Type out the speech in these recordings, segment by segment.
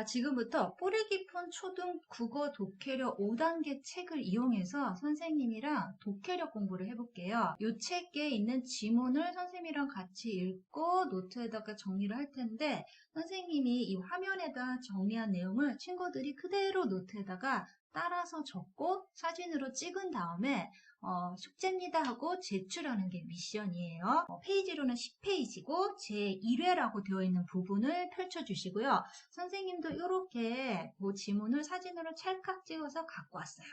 자, 지금부터 뿌리 깊은 초등 국어 독해력 5단계 책을 이용해서 선생님이랑 독해력 공부를 해볼게요. 이 책에 있는 지문을 선생님이랑 같이 읽고 노트에다가 정리를 할 텐데, 선생님이 이 화면에다 정리한 내용을 친구들이 그대로 노트에다가 따라서 적고 사진으로 찍은 다음에 숙제입니다 하고 제출하는 게 미션이에요. 페이지로는 10페이지고 제1회라고 되어 있는 부분을 펼쳐주시고요. 선생님도 이렇게 그 지문을 사진으로 찰칵 찍어서 갖고 왔어요.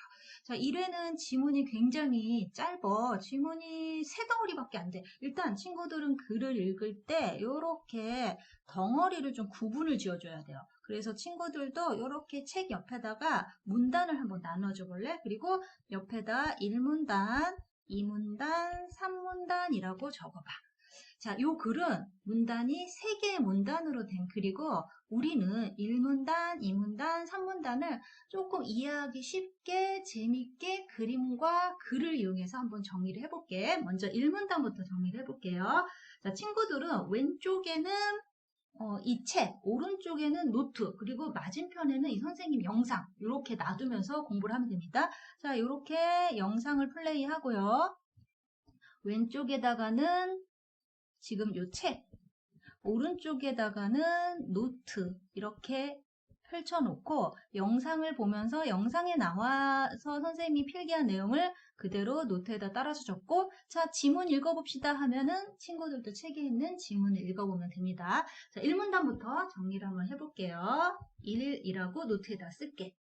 자, 1회는 지문이 굉장히 짧아. 지문이 3덩어리밖에 안 돼. 일단 친구들은 글을 읽을 때 이렇게 덩어리를 좀 구분을 지어줘야 돼요. 그래서 친구들도 이렇게 책 옆에다가 문단을 한번 나눠줘 볼래? 그리고 옆에다 1문단, 2문단, 3문단이라고 적어봐. 자, 요 글은 문단이 3개의 문단으로 된 글이고 우리는 1문단, 2문단, 3문단을 조금 이해하기 쉽게 재밌게 그림과 글을 이용해서 한번 정리를 해볼게. 먼저 1문단부터 정리를 해볼게요. 자, 친구들은 왼쪽에는 이 책, 오른쪽에는 노트, 그리고 맞은편에는 이 선생님 영상 이렇게 놔두면서 공부를 하면 됩니다. 자, 이렇게 영상을 플레이 하고요. 왼쪽에다가는 지금 요 책, 오른쪽에다가는 노트 이렇게 펼쳐놓고 영상을 보면서 영상에 나와서 선생님이 필기한 내용을 그대로 노트에다 따라서 적고, 자, 지문 읽어봅시다 하면은 친구들도 책에 있는 지문을 읽어보면 됩니다. 자, 1문단부터 정리를 한번 해볼게요. 1이라고 노트에다 쓸게.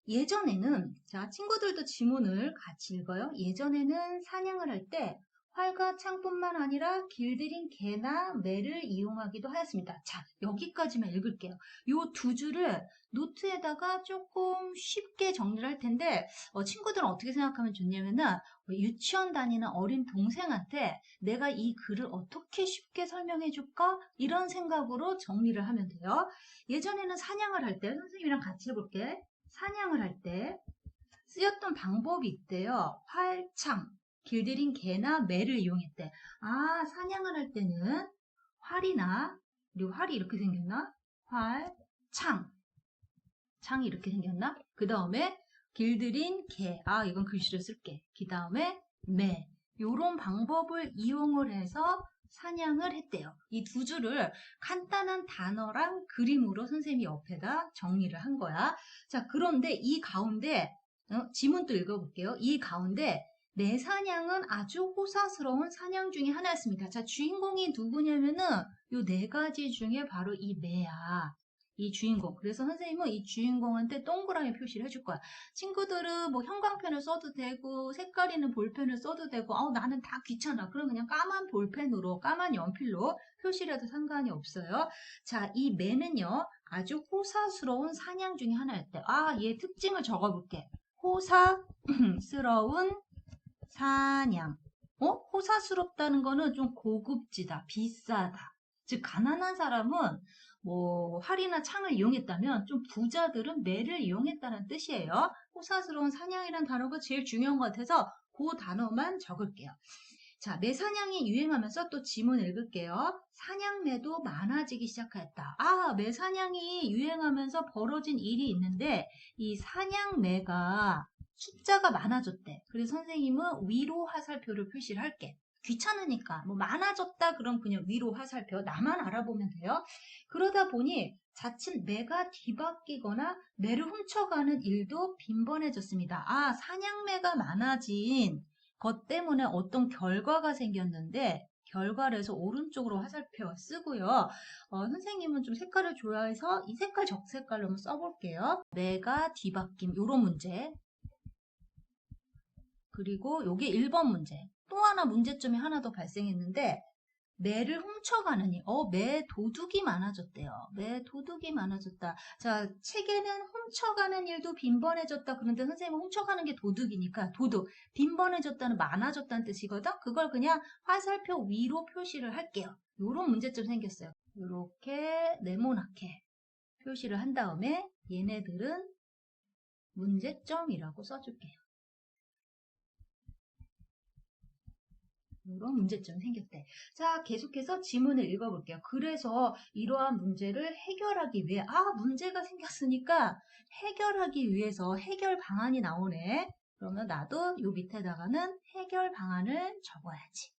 예전에는, 자, 친구들도 지문을 같이 읽어요. 예전에는 사냥을 할 때 활과 창뿐만 아니라 길들인 개나 매를 이용하기도 하였습니다. 자, 여기까지만 읽을게요. 요 두 줄을 노트에다가 조금 쉽게 정리를 할 텐데 친구들은 어떻게 생각하면 좋냐면은 유치원 다니는 어린 동생한테 내가 이 글을 어떻게 쉽게 설명해 줄까? 이런 생각으로 정리를 하면 돼요. 예전에는 사냥을 할 때 선생님이랑 같이 해볼게. 사냥을 할 때 쓰였던 방법이 있대요. 활, 창. 길들인 개나 매를 이용했대. 아, 사냥을 할 때는 활이나, 그리고 활이 이렇게 생겼나? 활, 창. 창이 이렇게 생겼나? 그 다음에 길들인 개. 아, 이건 글씨로 쓸게. 그 다음에 매. 요런 방법을 이용을 해서 사냥을 했대요. 이 두 줄을 간단한 단어랑 그림으로 선생님이 옆에다 정리를 한 거야. 자, 그런데 이 가운데 지문도 읽어볼게요. 이 가운데 매사냥은 아주 호사스러운 사냥 중에 하나였습니다. 자, 주인공이 누구냐면은 요 4가지 중에 바로 이 매야. 이 주인공. 그래서 선생님은 이 주인공한테 동그라미 표시를 해줄 거야. 친구들은 뭐 형광펜을 써도 되고 색깔 있는 볼펜을 써도 되고 나는 다 귀찮아. 그럼 그냥 까만 볼펜으로 까만 연필로 표시를 해도 상관이 없어요. 자, 이 매는요 아주 호사스러운 사냥 중에 하나였대. 아, 얘 특징을 적어볼게. 호사스러운 사냥. 호사스럽다는 거는 좀 고급지다, 비싸다. 즉 가난한 사람은 뭐 활이나 창을 이용했다면 좀 부자들은 매를 이용했다는 뜻이에요. 호사스러운 사냥이란 단어가 제일 중요한 것 같아서 그 단어만 적을게요. 자, 매사냥이 유행하면서 또 지문 읽을게요. 사냥매도 많아지기 시작하였다. 아, 매사냥이 유행하면서 벌어진 일이 있는데 이 사냥매가 숫자가 많아졌대. 그래서 선생님은 위로 화살표를 표시를 할게. 귀찮으니까 뭐 많아졌다 그럼 그냥 위로 화살표 나만 알아보면 돼요. 그러다 보니 자칫 매가 뒤바뀌거나 매를 훔쳐가는 일도 빈번해졌습니다. 아, 사냥매가 많아진 것 때문에 어떤 결과가 생겼는데 결과를 해서 오른쪽으로 화살표 쓰고요. 선생님은 좀 색깔을 좋아해서 이 색깔 적색깔로 한번 써볼게요. 매가 뒤바뀜 요런 문제. 그리고 요게 1번 문제. 또 하나 문제점이 하나 더 발생했는데 매를 훔쳐가느니 매 도둑이 많아졌대요. 매 도둑이 많아졌다. 자, 책에는 훔쳐가는 일도 빈번해졌다. 그런데 선생님은 훔쳐가는 게 도둑이니까 도둑, 빈번해졌다는 많아졌다는 뜻이거든. 그걸 그냥 화살표 위로 표시를 할게요. 요런 문제점 생겼어요. 요렇게 네모나게 표시를 한 다음에 얘네들은 문제점이라고 써줄게요. 이런 문제점이 생겼대. 자, 계속해서 지문을 읽어볼게요. 그래서 이러한 문제를 해결하기 위해, 문제가 생겼으니까 해결하기 위해서 해결 방안이 나오네. 그러면 나도 요 밑에다가는 해결 방안을 적어야지.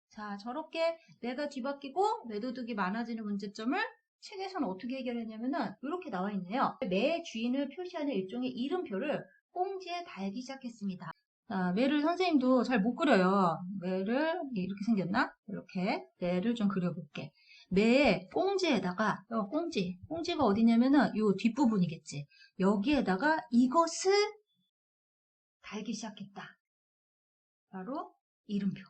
자, 저렇게 내가 뒤바뀌고 매도둑이 많아지는 문제점을 책에서는 어떻게 해결했냐면은 이렇게 나와 있네요. 매 주인을 표시하는 일종의 이름표를 꽁지에 달기 시작했습니다. 자, 매를 선생님도 잘 못 그려요. 매를 이렇게 생겼나? 이렇게 매를 좀 그려볼게. 매의 꽁지에다가 꽁지가 어디냐면은 요 뒷부분이겠지. 여기에다가 이것을 달기 시작했다. 바로 이름표.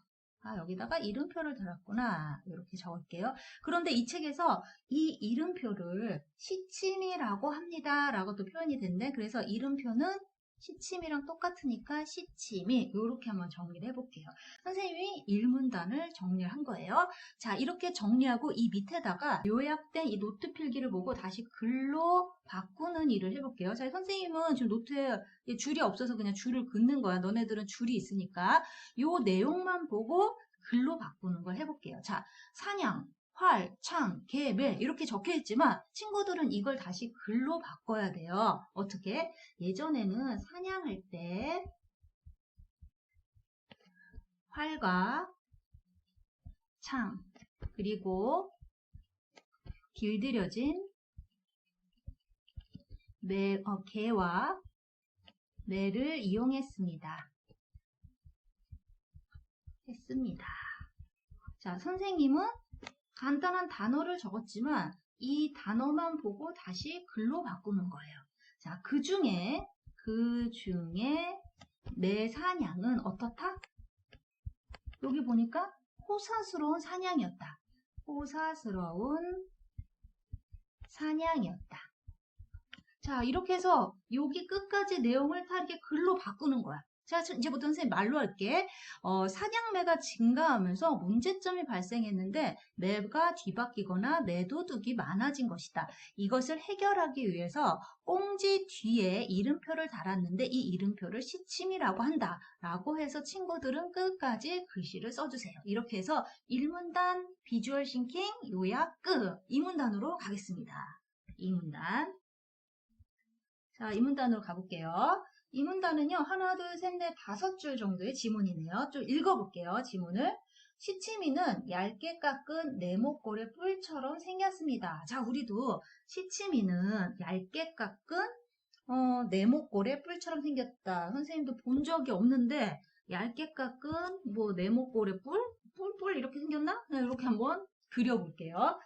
여기다가 이름표를 달았구나. 이렇게 적을게요. 그런데 이 책에서 이 이름표를 시침이라고 합니다. 라고 또 표현이 됐네. 그래서 이름표는 시침이랑 똑같으니까 시침이 이렇게 한번 정리를 해볼게요. 선생님이 일문단을 정리를 한 거예요. 자, 이렇게 정리하고 이 밑에다가 요약된 이 노트 필기를 보고 다시 글로 바꾸는 일을 해볼게요. 자, 선생님은 지금 노트에 줄이 없어서 그냥 줄을 긋는 거야. 너네들은 줄이 있으니까 요 내용만 보고 글로 바꾸는 걸 해볼게요. 자, 사냥, 활, 창, 개, 매 이렇게 적혀 있지만 친구들은 이걸 다시 글로 바꿔야 돼요. 어떻게? 예전에는 사냥할 때 활과 창 그리고 길들여진 개와 매를 이용했습니다. 자, 선생님은 간단한 단어를 적었지만 이 단어만 보고 다시 글로 바꾸는 거예요. 자, 그 중에 내 사냥은 어떻다? 여기 보니까 호사스러운 사냥이었다. 호사스러운 사냥이었다. 자, 이렇게 해서 여기 끝까지 내용을 다 이렇게 글로 바꾸는 거야. 자, 이제부터 선생님 말로 할게. 사냥매가 증가하면서 문제점이 발생했는데 매가 뒤바뀌거나 매도둑이 많아진 것이다. 이것을 해결하기 위해서 꽁지 뒤에 이름표를 달았는데 이 이름표를 시침이라고 한다. 라고 해서 친구들은 끝까지 글씨를 써주세요. 이렇게 해서 1문단 비주얼 싱킹 요약 끝. 2문단으로 가겠습니다. 2문단. 자, 이 문단으로 가볼게요. 이 문단은요, 하나, 둘, 셋, 넷, 5줄 정도의 지문이네요. 좀 읽어볼게요, 지문을. 시치미는 얇게 깎은 네모꼴의 뿔처럼 생겼습니다. 자, 우리도 시치미는 얇게 깎은 네모꼴의 뿔처럼 생겼다. 선생님도 본 적이 없는데 얇게 깎은 네모꼴의 뿔 이렇게 생겼나? 네, 이렇게 한번 그려볼게요.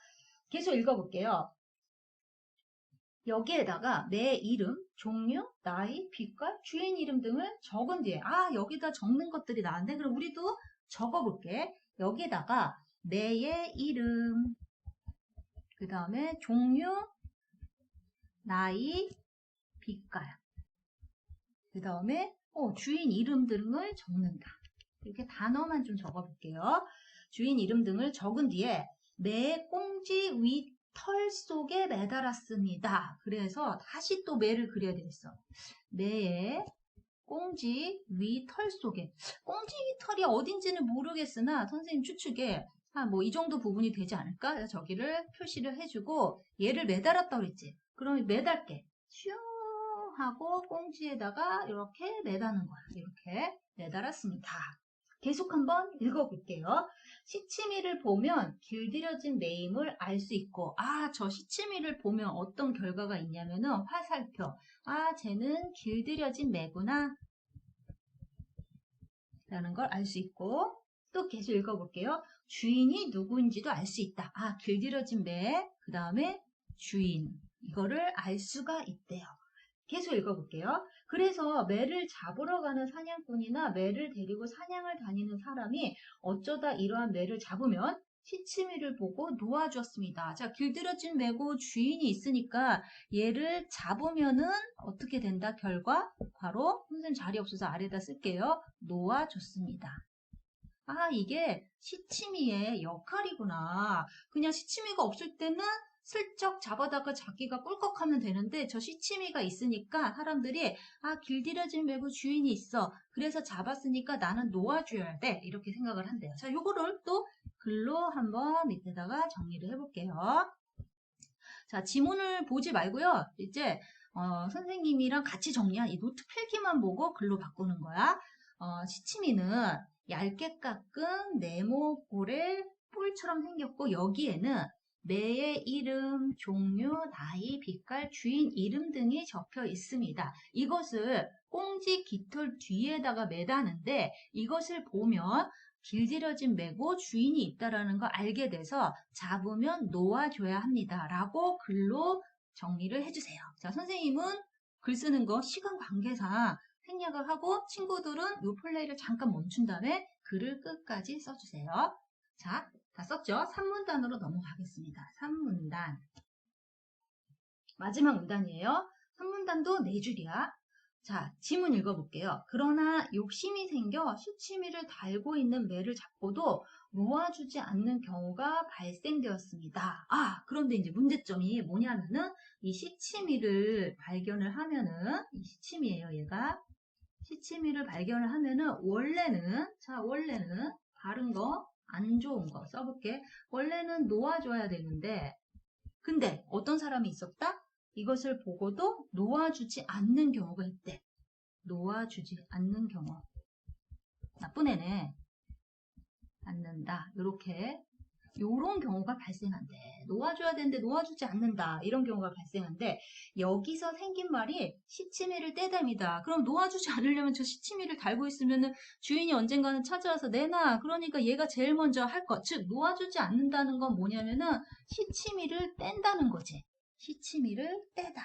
계속 읽어볼게요. 여기에다가 내 이름, 종류, 나이, 빛깔, 주인 이름 등을 적은 뒤에 여기다 적는 것들이 나왔는데 그럼 우리도 적어볼게. 여기다가 내의 이름, 그 다음에 종류, 나이, 빛깔, 그 다음에 주인 이름 등을 적는다. 이렇게 단어만 좀 적어볼게요. 주인 이름 등을 적은 뒤에 내 꽁지 위 털 속에 매달았습니다. 그래서 다시 또 매를 그려야 되겠어. 매의 꽁지 위 털 속에. 꽁지 위 털이 어딘지는 모르겠으나 선생님 추측에 이 정도 부분이 되지 않을까? 저기를 표시를 해주고 얘를 매달았다고 그랬지. 그럼 매달게. 슈 하고 꽁지에다가 이렇게 매다는 거야. 이렇게 매달았습니다. 계속 한번 읽어볼게요. 시치미를 보면 길들여진 매임을 알 수 있고 저 시치미를 보면 어떤 결과가 있냐면은 화살표 쟤는 길들여진 매구나 라는 걸 알 수 있고 또 계속 읽어볼게요. 주인이 누구인지도 알 수 있다. 길들여진 매, 그 다음에 주인 이거를 알 수가 있대요. 계속 읽어볼게요. 그래서 매를 잡으러 가는 사냥꾼이나 매를 데리고 사냥을 다니는 사람이 어쩌다 이러한 매를 잡으면 시치미를 보고 놓아주었습니다. 자, 길들여진 매고 주인이 있으니까 얘를 잡으면은 어떻게 된다? 결과 바로 선생님 자리 없어서 아래다 쓸게요. 놓아줬습니다. 이게 시치미의 역할이구나. 그냥 시치미가 없을 때는 슬쩍 잡아다가 자기가 꿀꺽하면 되는데 저 시치미가 있으니까 사람들이 아 길들여진 매고 주인이 있어. 그래서 잡았으니까 나는 놓아줘야 돼. 이렇게 생각을 한대요. 자, 요거를 또 글로 한번 밑에다가 정리를 해볼게요. 자, 지문을 보지 말고요. 이제 선생님이랑 같이 정리한 이 노트 필기만 보고 글로 바꾸는 거야. 시치미는 얇게 깎은 네모볼의 뿔처럼 생겼고 여기에는 매의 이름, 종류, 나이, 빛깔, 주인 이름 등이 적혀 있습니다. 이것을 꽁지 깃털 뒤에다가 매다는데 이것을 보면 길들여진 매고 주인이 있다라는 걸 알게 돼서 잡으면 놓아줘야 합니다. 라고 글로 정리를 해주세요. 자, 선생님은 글 쓰는 거 시간 관계상 생략을 하고 친구들은 이 플레이를 잠깐 멈춘 다음에 글을 끝까지 써주세요. 자, 다 썼죠? 3문단으로 넘어가겠습니다. 3문단. 마지막 문단이에요. 3문단도 4줄이야. 자, 지문 읽어볼게요. 그러나 욕심이 생겨 시치미를 달고 있는 매를 잡고도 놓아주지 않는 경우가 발생되었습니다. 아, 그런데 이제 문제점이 뭐냐면은 이 시치미를 발견을 하면은 이 시치미예요, 얘가. 시치미를 발견을 하면은 원래는 다른 거 안 좋은 거 써볼게. 원래는 놓아줘야 되는데 근데 어떤 사람이 있었다? 이것을 보고도 놓아주지 않는 경우가 있대. 놓아주지 않는 경우. 나쁜 애네. 않는다. 요런 경우가 발생한대. 놓아줘야 되는데 놓아주지 않는다. 이런 경우가 발생한데 여기서 생긴 말이 시치미를 떼답니다. 그럼 놓아주지 않으려면 저 시치미를 달고 있으면은 주인이 언젠가는 찾아와서 내놔. 그러니까 얘가 제일 먼저 할 것. 즉 놓아주지 않는다는 건 뭐냐면은 시치미를 뗀다는 거지. 시치미를 떼다.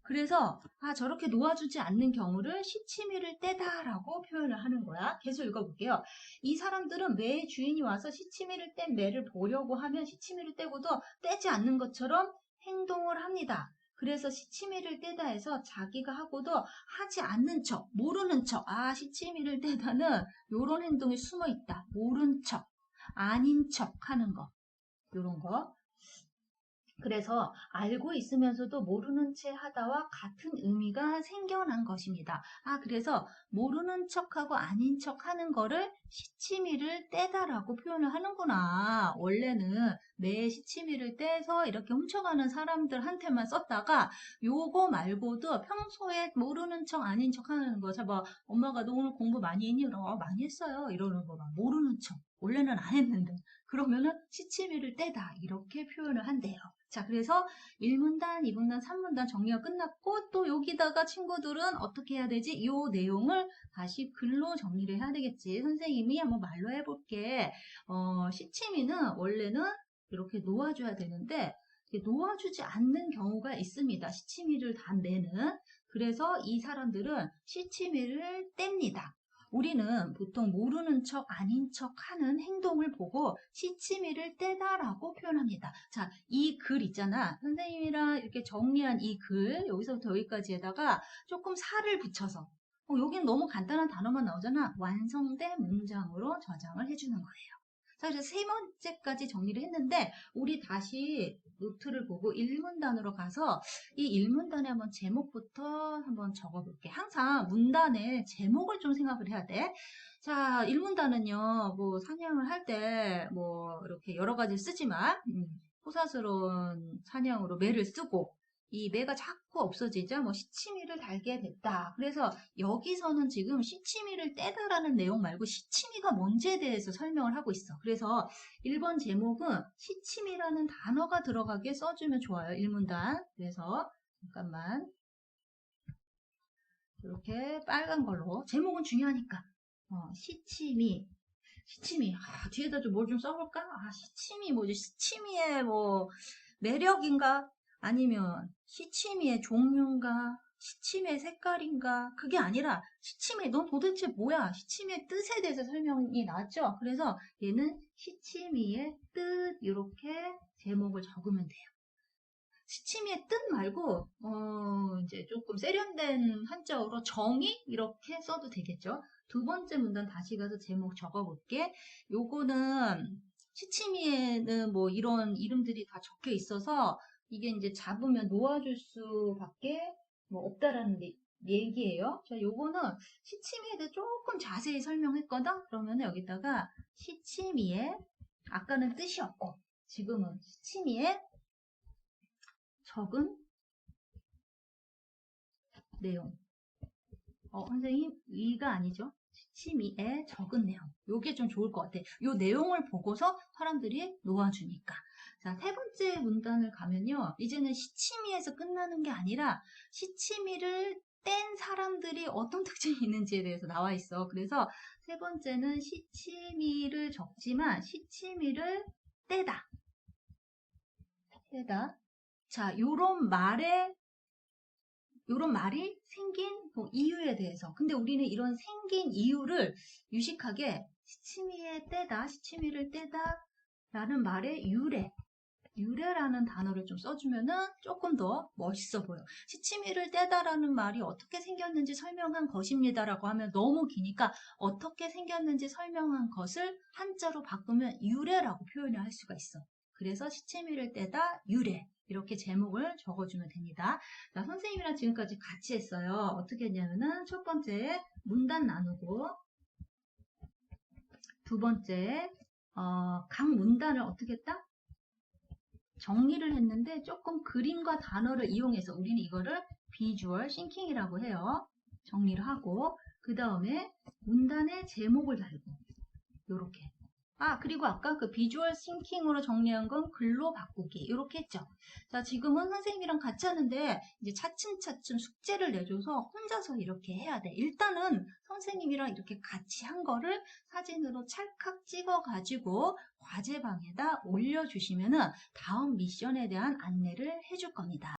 그래서 저렇게 놓아주지 않는 경우를 시치미를 떼다라고 표현을 하는 거야. 계속 읽어볼게요. 이 사람들은 매 주인이 와서 시치미를 뗀 매를 보려고 하면 시치미를 떼고도 떼지 않는 것처럼 행동을 합니다. 그래서 시치미를 떼다 해서 자기가 하고도 하지 않는 척, 모르는 척. 시치미를 떼다는 이런 행동이 숨어 있다. 모른 척, 아닌 척 하는 거. 이런 거. 그래서 알고 있으면서도 모르는 채 하다와 같은 의미가 생겨난 것입니다. 그래서 모르는 척하고 아닌 척 하는 거를 시치미를 떼다라고 표현을 하는구나. 원래는 매 시치미를 떼서 이렇게 훔쳐가는 사람들한테만 썼다가 요거 말고도 평소에 모르는 척 아닌 척 하는 거. 자, 뭐 엄마가 너 오늘 공부 많이 했니? 많이 했어요. 이러는 거 막 모르는 척. 원래는 안 했는데. 그러면은 시치미를 떼다 이렇게 표현을 한대요. 자, 그래서 1문단, 2문단, 3문단 정리가 끝났고 또 여기다가 친구들은 어떻게 해야 되지? 이 내용을 다시 글로 정리를 해야 되겠지. 선생님이 한번 말로 해볼게. 시치미는 원래는 이렇게 놓아줘야 되는데 놓아주지 않는 경우가 있습니다. 시치미를 단 매는. 그래서 이 사람들은 시치미를 뗍니다. 우리는 보통 모르는 척, 아닌 척 하는 행동을 보고 시치미를 떼다라고 표현합니다. 자, 이 글 있잖아. 선생님이랑 이렇게 정리한 이 글, 여기서부터 여기까지에다가 조금 살을 붙여서, 여기는 너무 간단한 단어만 나오잖아. 완성된 문장으로 저장을 해주는 거예요. 자, 그래서 세 번째까지 정리를 했는데, 우리 다시 노트를 보고 1문단으로 가서 이 1문단에 한번 제목부터 한번 적어볼게. 항상 문단에 제목을 좀 생각을 해야 돼. 자, 1문단은요, 뭐, 사냥을 할 때, 뭐, 이렇게 여러 가지 쓰지만, 호사스러운 사냥으로 매를 쓰고, 이 매가 자꾸 없어지자 뭐 시치미를 달게 됐다. 그래서 여기서는 지금 시치미를 떼다라는 내용 말고 시치미가 뭔지에 대해서 설명을 하고 있어. 그래서 1번 제목은 시치미라는 단어가 들어가게 써주면 좋아요. 1문단. 그래서 잠깐만 이렇게 빨간 걸로 제목은 중요하니까 시치미 뒤에다 좀 뭘 좀 써볼까? 시치미 뭐지? 시치미의 뭐 매력인가? 아니면 시치미의 종류인가? 시치미의 색깔인가? 그게 아니라 시치미 넌 도대체 뭐야? 시치미의 뜻에 대해서 설명이 나왔죠? 그래서 얘는 시치미의 뜻 이렇게 제목을 적으면 돼요. 시치미의 뜻 말고 이제 조금 세련된 한자어로 정의 이렇게 써도 되겠죠. 두 번째 문단 다시 가서 제목 적어볼게. 요거는 시치미에는 뭐 이런 이름들이 다 적혀 있어서 이게 이제 잡으면 놓아줄 수밖에 뭐 없다라는 얘기예요. 자, 요거는 시치미에 대해 조금 자세히 설명했거든? 그러면 여기다가 시치미에, 아까는 뜻이 없고, 지금은 시치미에 적은 내용. 선생님, 위가 아니죠. 시치미에 적은 내용. 요게 좀 좋을 것 같아. 요 내용을 보고서 사람들이 놓아주니까. 자, 세 번째 문단을 가면요. 이제는 시치미에서 끝나는 게 아니라 시치미를 뗀 사람들이 어떤 특징이 있는지에 대해서 나와 있어. 그래서 세 번째는 시치미를 적지만 시치미를 떼다. 떼다. 자, 요런 말이 생긴 이유에 대해서. 근데 우리는 이런 생긴 이유를 유식하게 시치미를 떼다 라는 말의 유래라는 단어를 좀 써주면은 조금 더 멋있어 보여. 시치미를 떼다라는 말이 어떻게 생겼는지 설명한 것입니다라고 하면 너무 기니까 어떻게 생겼는지 설명한 것을 한자로 바꾸면 유래라고 표현을 할 수가 있어. 그래서 시치미를 떼다 유래, 이렇게 제목을 적어주면 됩니다. 자, 선생님이랑 지금까지 같이 했어요. 어떻게 했냐면은 첫 번째 문단 나누고, 두 번째 각 문단을 어떻게 했다? 정리를 했는데 조금 그림과 단어를 이용해서 우리는 이거를 비주얼 싱킹이라고 해요. 정리를 하고 그 다음에 문단의 제목을 달고 요렇게. 그리고 아까 그 비주얼 싱킹으로 정리한 건 글로 바꾸기 이렇게 했죠. 자, 지금은 선생님이랑 같이 하는데 이제 차츰차츰 숙제를 내줘서 혼자서 이렇게 해야 돼. 일단은 선생님이랑 이렇게 같이 한 거를 사진으로 찰칵 찍어 가지고 과제방에다 올려주시면은 다음 미션에 대한 안내를 해줄 겁니다.